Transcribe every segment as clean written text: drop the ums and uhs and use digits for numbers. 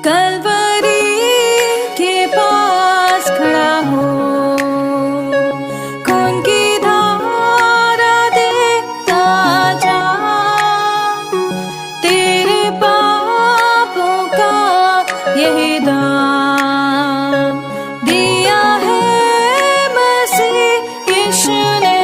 कलवरी के पास खड़ा हो, खून की धारा देखता जा, तेरे पापों का यही दाम दिया है मसीह यीशु ने।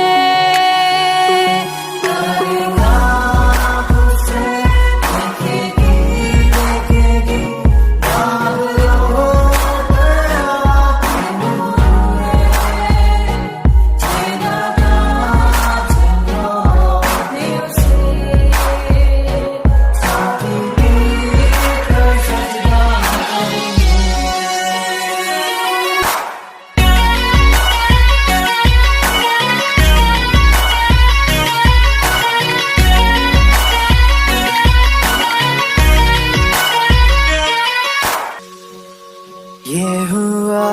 ये हुआ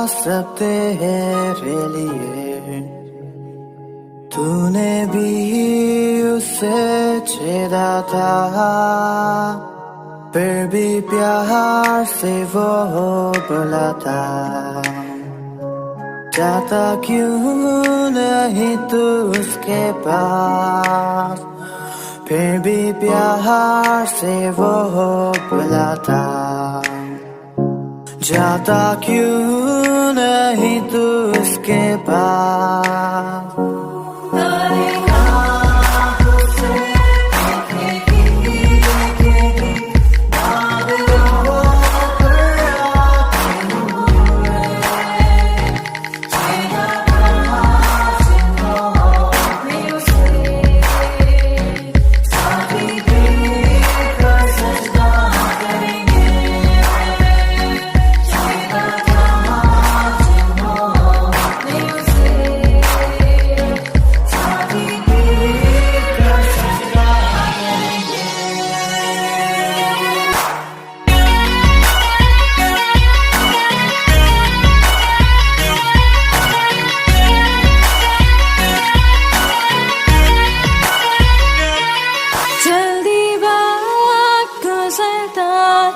सब तेरे लिए, तूने भी उसे छेड़ा था, फिर भी प्यार से वो बुलाता, जाता क्यों नहीं तू उसके पास, फिर भी प्यार से वो बुलाता, जाता क्यों नहीं तू उसके पास।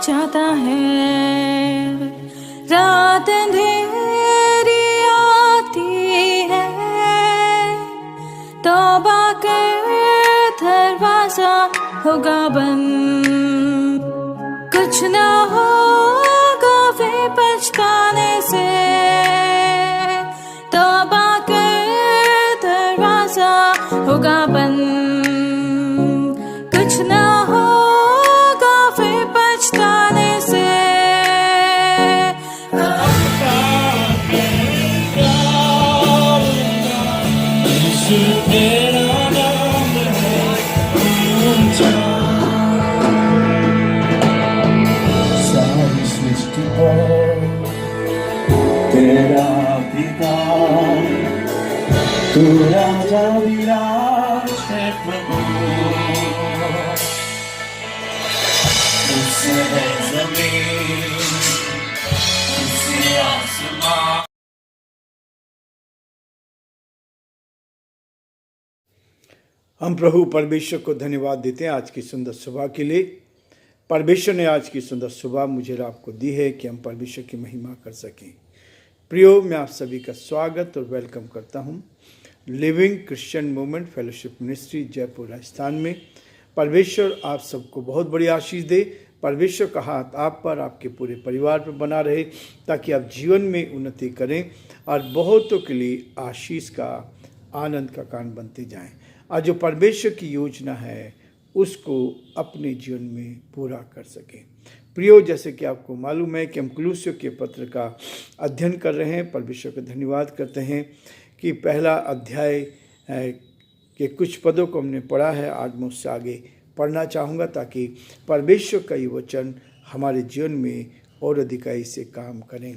चाहता है, रात अंधेरी आती है, तौबा कर दरवाजा होगा बंद, कुछ ना होगा वे पछताने से, तौबा कर दरवाजा होगा बंद, कुछ ना होगा वे पछताने से। सारी सृष्टि पर तेरा पिता, तू राजा विराज है प्रभु, उससे है जमीन, उससे आसमान। हम प्रभु परमेश्वर को धन्यवाद देते हैं आज की सुंदर सुबह के लिए। परमेश्वर ने आज की सुंदर सुबह मुझे और आपको दी है कि हम परमेश्वर की महिमा कर सकें। प्रियो, मैं आप सभी का स्वागत और वेलकम करता हूं living Christian movement fellowship ministry Jaipur Rajasthan में। परमेश्वर आप सबको बहुत बड़ी आशीष दे। परमेश्वर का हाथ आप पर, आपके पूरे परिवार पर बना रहे, ताकि आप जीवन में उन्नति करें और बहुतों के लिए आशीष का, आनंद का कारण बनते जाएं। आज जो परमेश्वर की योजना है उसको अपने जीवन में पूरा कर सकें। प्रियो, जैसे कि आपको मालूम है कि हम कुलुस्सियों के पत्र का अध्ययन कर रहे हैं। परमेश्वर का धन्यवाद करते हैं कि पहला अध्याय के कुछ पदों को हमने पढ़ा है। आज मैं उससे आगे पढ़ना चाहूँगा ताकि परमेश्वर का ये वचन हमारे जीवन में और अधिकाई से काम करें।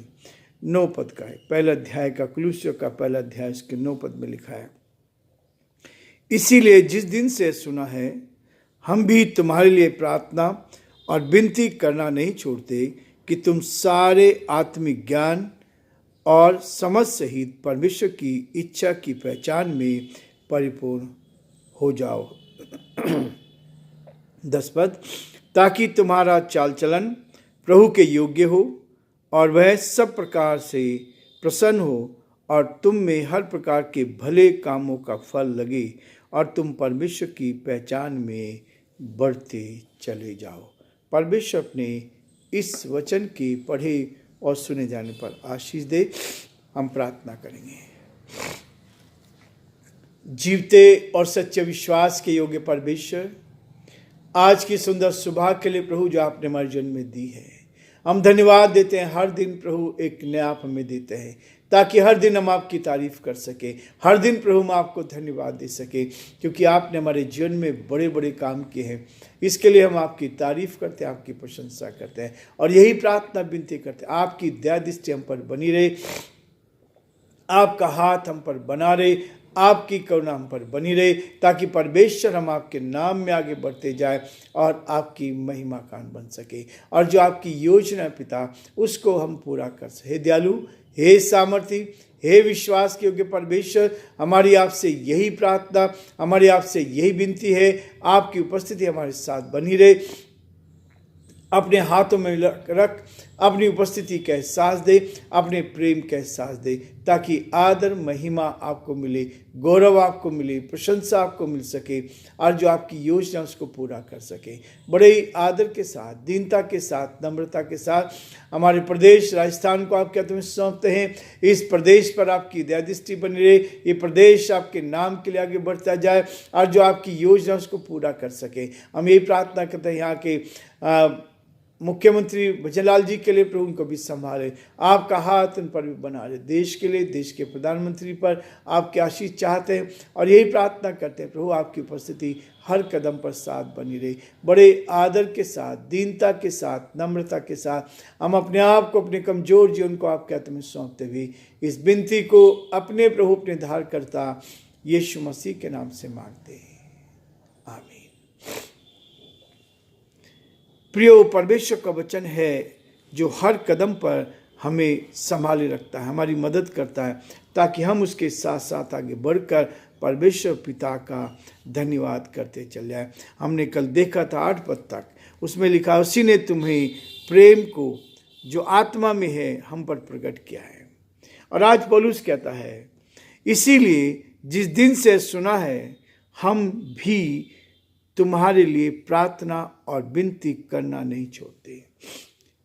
9 पद का है, पहला अध्याय का, कुलुस्सियों का पहला अध्याय, इसके 9 पद में लिखा है, इसीलिए जिस दिन से सुना है हम भी तुम्हारे लिए प्रार्थना और विनती करना नहीं छोड़ते कि तुम सारे आत्मिक ज्ञान और समझ सहित परमेश्वर की इच्छा की पहचान में परिपूर्ण हो जाओ। 10 पद, ताकि तुम्हारा चाल चलन प्रभु के योग्य हो और वह सब प्रकार से प्रसन्न हो और तुम में हर प्रकार के भले कामों का फल लगे और तुम परमेश्वर की पहचान में बढ़ते चले जाओ। परमेश्वर अपने इस वचन के पढ़े और सुने जाने पर आशीष दे। हम प्रार्थना करेंगे। जीवते और सच्चे विश्वास के योग्य परमेश्वर, आज की सुंदर सुबह के लिए प्रभु जो आपने हमारे जीवन में दी है, हम धन्यवाद देते हैं। हर दिन प्रभु एक नया आप हमें देते हैं ताकि हर दिन हम आपकी तारीफ कर सके। हर दिन प्रभु हम आपको धन्यवाद दे सके क्योंकि आपने हमारे जीवन में बड़े बड़े काम किए हैं। इसके लिए हम आपकी तारीफ करते हैं, आपकी प्रशंसा करते हैं और यही प्रार्थना विनती करते हैं, आपकी दया दृष्टि हम पर बनी रहे, आपका हाथ हम पर बना रहे, आपकी करुणा हम पर बनी रहे, ताकि परमेश्वर हम आपके नाम में आगे बढ़ते जाए और आपकी महिमा कान बन सके और जो आपकी योजना पिता उसको हम पूरा कर सके। हे दयालु, हे सामर्थी, हे विश्वास के योग्य परमेश्वर, हमारी आपसे यही प्रार्थना, हमारी आपसे यही विनती है, आपकी उपस्थिति हमारे साथ बनी रहे। अपने हाथों में रख अपनी उपस्थिति का एहसास दे, अपने प्रेम का एहसास दे, ताकि आदर महिमा आपको मिले, गौरव आपको मिले, प्रशंसा आपको मिल सके और जो आपकी योजना उसको पूरा कर सके। बड़े ही आदर के साथ, दीनता के साथ, नम्रता के साथ हमारे प्रदेश राजस्थान को आपके हाथों में सौंपते हैं। इस प्रदेश पर आपकी दया दृष्टि बनी रहे, ये प्रदेश आपके नाम के लिए आगे बढ़ता जाए और जो आपकी योजना उसको पूरा कर सके। हम यही प्रार्थना करते हैं यहाँ के मुख्यमंत्री भजनलाल जी के लिए प्रभु उनको भी संभाले, आपका हाथ उन पर भी बना रहे। देश के लिए, देश के प्रधानमंत्री पर आपके आशीष चाहते हैं और यही प्रार्थना करते हैं प्रभु आपकी उपस्थिति हर कदम पर साथ बनी रही। बड़े आदर के साथ, दीनता के साथ, नम्रता के साथ हम अपने आप को, अपने कमजोर जीवन को आपके हाथ में सौंपते हुए इस विनती को अपने प्रभु, अपने धारकर्ता यीशु मसीह के नाम से मांगते हैं, आमीन। प्रियो, परमेश्वर का वचन है जो हर कदम पर हमें संभाले रखता है, हमारी मदद करता है, ताकि हम उसके साथ साथ आगे बढ़कर परमेश्वर पिता का धन्यवाद करते चल जाए। हमने कल देखा था 8 पद तक, उसमें लिखा, उसी ने तुम्हें प्रेम को जो आत्मा में है हम पर प्रकट किया है। और आज पौलुस कहता है, इसीलिए जिस दिन से सुना है हम भी तुम्हारे लिए प्रार्थना और विनती करना नहीं छोड़ते।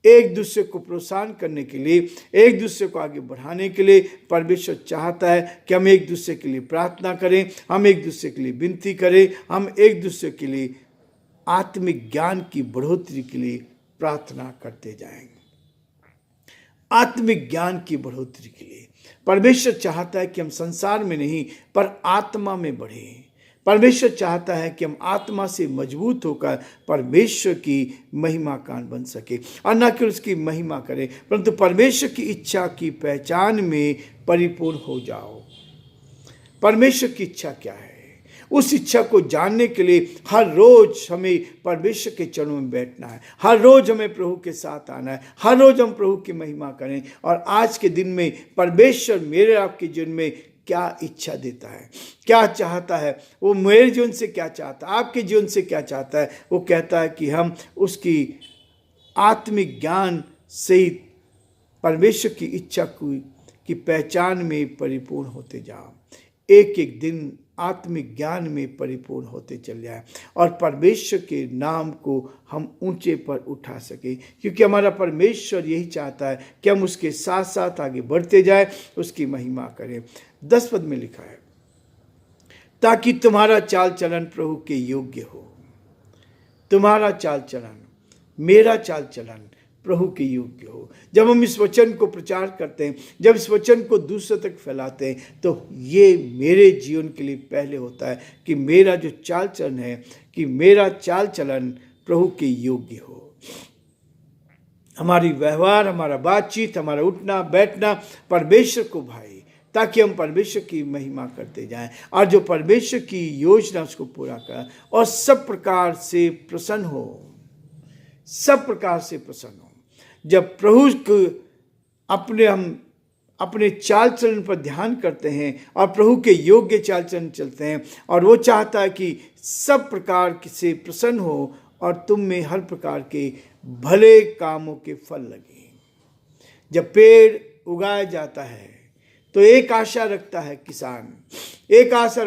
एक दूसरे को प्रोत्साहन करने के लिए, एक दूसरे को आगे बढ़ाने के लिए परमेश्वर चाहता है कि हम एक दूसरे के लिए प्रार्थना करें, हम एक दूसरे के लिए विनती करें, हम एक दूसरे के लिए आत्मिक ज्ञान की बढ़ोतरी के लिए प्रार्थना करते जाएंगे। आत्मिक ज्ञान की बढ़ोतरी के लिए परमेश्वर चाहता है कि हम संसार में नहीं पर आत्मा में बढ़ें। परमेश्वर चाहता है कि हम आत्मा से मजबूत होकर परमेश्वर की महिमा कान बन सके और न केवल उसकी महिमा करें परंतु परमेश्वर की इच्छा की पहचान में परिपूर्ण हो जाओ। परमेश्वर की इच्छा क्या है, उस इच्छा को जानने के लिए हर रोज हमें परमेश्वर के चरणों में बैठना है, हर रोज हमें प्रभु के साथ आना है, हर रोज हम प्रभु की महिमा करें। और आज के दिन में परमेश्वर मेरे आपके जीवन में क्या इच्छा देता है, क्या चाहता है, वो मेरे जीवन से क्या चाहता है, आपके जीवन से क्या चाहता है। वो कहता है कि हम उसकी आत्मिक ज्ञान सहित परमेश्वर की इच्छा की पहचान में परिपूर्ण होते जाओ। एक एक दिन आत्मिक ज्ञान में परिपूर्ण होते चल जाए और परमेश्वर के नाम को हम ऊंचे पर उठा सके, क्योंकि हमारा परमेश्वर यही चाहता है कि हम उसके साथ साथ आगे बढ़ते जाए, उसकी महिमा करें। 10 पद में लिखा है, ताकि तुम्हारा चाल चलन प्रभु के योग्य हो। तुम्हारा चाल चलन, मेरा चाल चलन प्रभु के योग्य हो। जब हम इस वचन को प्रचार करते हैं, जब इस वचन को दूसरों तक फैलाते हैं, तो ये मेरे जीवन के लिए पहले होता है कि मेरा जो चाल चलन है, कि मेरा चाल चलन प्रभु के योग्य हो। हमारी व्यवहार, हमारा बातचीत, हमारा उठना बैठना परमेश्वर को भाई, ताकि हम परमेश्वर की महिमा करते जाएं और जो परमेश्वर की योजना उसको पूरा करें और सब प्रकार से प्रसन्न हो, सब प्रकार से प्रसन्न हो। जब प्रभु को हम अपने चाल चलन पर ध्यान करते हैं और प्रभु के योग्य चाल चलन चलते हैं, और वो चाहता है कि सब प्रकार से प्रसन्न हो और तुम में हर प्रकार के भले कामों के फल लगे। जब पेड़ उगाया जाता है तो एक आशा रखता है किसान, एक आशा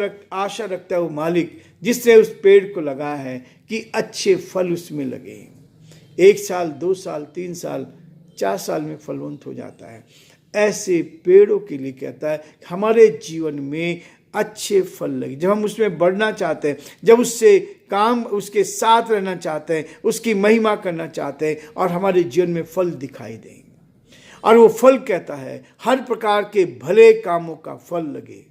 रखता है वो मालिक जिसने उस पेड़ को लगाया है कि अच्छे फल उसमें लगे। 1 साल, 2 साल, 3 साल, 4 साल में फलवंत हो जाता है। ऐसे पेड़ों के लिए कहता है हमारे जीवन में अच्छे फल लगे। जब हम उसमें बढ़ना चाहते हैं, जब उसके साथ रहना चाहते हैं, उसकी महिमा करना चाहते हैं और हमारे जीवन में फल दिखाई देंगे। और वो फल कहता है हर प्रकार के भले कामों का फल लगे,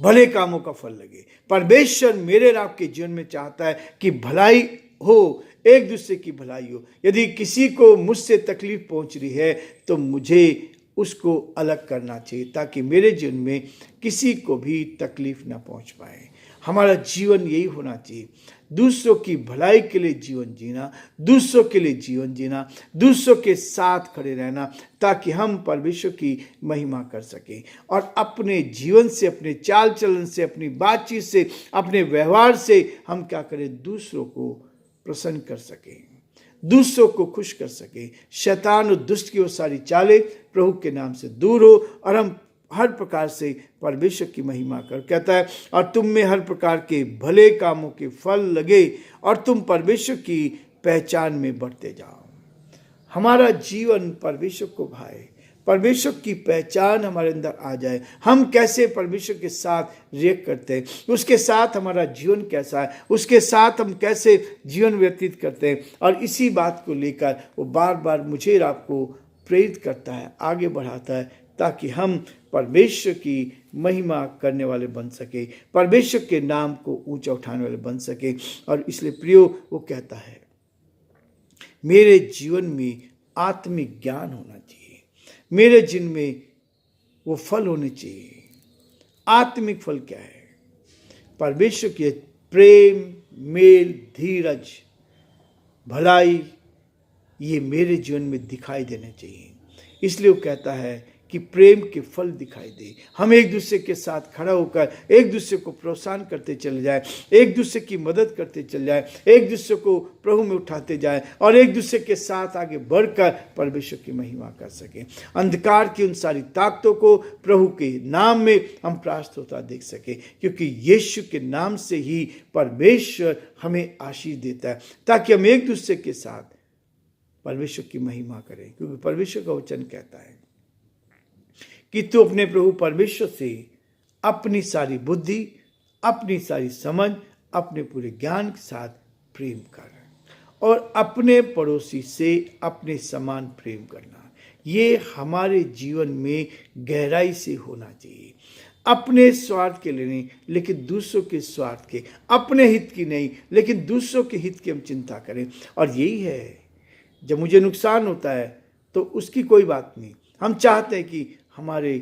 भले कामों का फल लगे। परमेश्वर मेरे और आपके जीवन में चाहता है कि भलाई हो, एक दूसरे की भलाई हो। यदि किसी को मुझसे तकलीफ पहुंच रही है तो मुझे उसको अलग करना चाहिए ताकि मेरे जीवन में किसी को भी तकलीफ ना पहुंच पाए। हमारा जीवन यही होना चाहिए, दूसरों की भलाई के लिए जीवन जीना, दूसरों के लिए जीवन जीना, दूसरों के साथ खड़े रहना, ताकि हम परमेश्वर की महिमा कर सकें और अपने जीवन से, अपने चाल चलन से, अपनी बातचीत से, अपने व्यवहार से हम क्या करें, दूसरों को प्रसन्न कर सकें, दूसरों को खुश कर सके। शैतान और दुष्ट की वो सारी चालें प्रभु के नाम से दूर हो और हम हर प्रकार से परमेश्वर की महिमा कर। कहता है और तुम में हर प्रकार के भले कामों के फल लगे और तुम परमेश्वर की पहचान में बढ़ते जाओ। हमारा जीवन परमेश्वर को भाए, परमेश्वर की पहचान हमारे अंदर आ जाए। हम कैसे परमेश्वर के साथ रिएक्ट करते हैं, उसके साथ हमारा जीवन कैसा है, उसके साथ हम कैसे जीवन व्यतीत करते हैं। और इसी बात को लेकर वो बार बार मुझे और आपको प्रेरित करता है, आगे बढ़ाता है, ताकि हम परमेश्वर की महिमा करने वाले बन सके, परमेश्वर के नाम को ऊंचा उठाने वाले बन सके। और इसलिए प्रियो वो कहता है मेरे जीवन में आत्मिक ज्ञान होना चाहिए, मेरे जीवन में वो फल होने चाहिए। आत्मिक फल क्या है? परमेश्वर के प्रेम, मेल, धीरज, भलाई, ये मेरे जीवन में दिखाई देने चाहिए। इसलिए वो कहता है कि प्रेम के फल दिखाई दे। हम एक दूसरे के साथ खड़ा होकर एक दूसरे को प्रोत्साहन करते चले जाए, एक दूसरे की मदद करते चले जाए, एक दूसरे को प्रभु में उठाते जाए और एक दूसरे के साथ आगे बढ़कर परमेश्वर की महिमा कर सके। अंधकार की उन सारी ताकतों को प्रभु के नाम में हम परास्त होता देख सके, क्योंकि यीशु के नाम से ही परमेश्वर हमें आशीष देता है, ताकि हम एक दूसरे के साथ परमेश्वर की महिमा करें। क्योंकि परमेश्वर का वचन कहता है कि तू अपने प्रभु परमेश्वर से अपनी सारी बुद्धि, अपनी सारी समझ, अपने पूरे ज्ञान के साथ प्रेम कर और अपने पड़ोसी से अपने समान प्रेम करना। ये हमारे जीवन में गहराई से होना चाहिए। अपने स्वार्थ के लिए नहीं, लेकिन दूसरों के स्वार्थ के, अपने हित की नहीं, लेकिन दूसरों के हित की हम चिंता करें। और यही है, जब मुझे नुकसान होता है तो उसकी कोई बात नहीं, हम चाहते हैं कि हमारे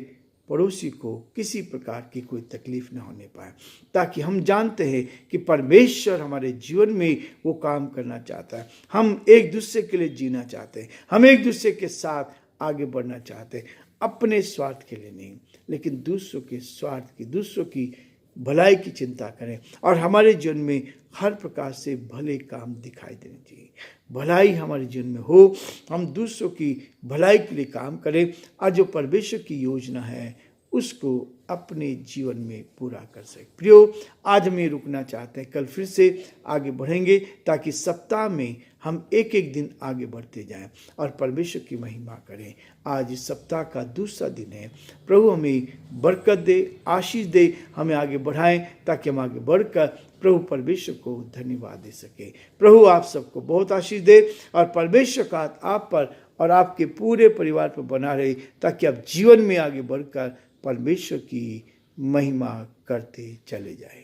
पड़ोसी को किसी प्रकार की कोई तकलीफ न होने पाए, ताकि हम जानते हैं कि परमेश्वर हमारे जीवन में वो काम करना चाहता है। हम एक दूसरे के लिए जीना चाहते हैं, हम एक दूसरे के साथ आगे बढ़ना चाहते हैं, अपने स्वार्थ के लिए नहीं, लेकिन दूसरों के स्वार्थ की, दूसरों की भलाई की चिंता करें। और हमारे जीवन में हर प्रकार से भले काम दिखाई देने चाहिए। भलाई हमारे जीवन में हो, हम दूसरों की भलाई के लिए काम करें और जो परमेश्वर की योजना है उसको अपने जीवन में पूरा कर सके। प्रियो, आज हम ये रुकना चाहते हैं, कल फिर से आगे बढ़ेंगे, ताकि सप्ताह में हम एक एक दिन आगे बढ़ते जाएं और परमेश्वर की महिमा करें। आज इस सप्ताह का दूसरा दिन है। प्रभु हमें बरकत दे, आशीष दे, हमें आगे बढ़ाएं, ताकि हम आगे बढ़कर प्रभु परमेश्वर को धन्यवाद दे सके। प्रभु आप सबको बहुत आशीष दे और परमेश्वर का हाथ आप पर और आपके पूरे परिवार पर बना रहे, ताकि आप जीवन में आगे बढ़कर परमेश्वर की महिमा करते चले जाएं।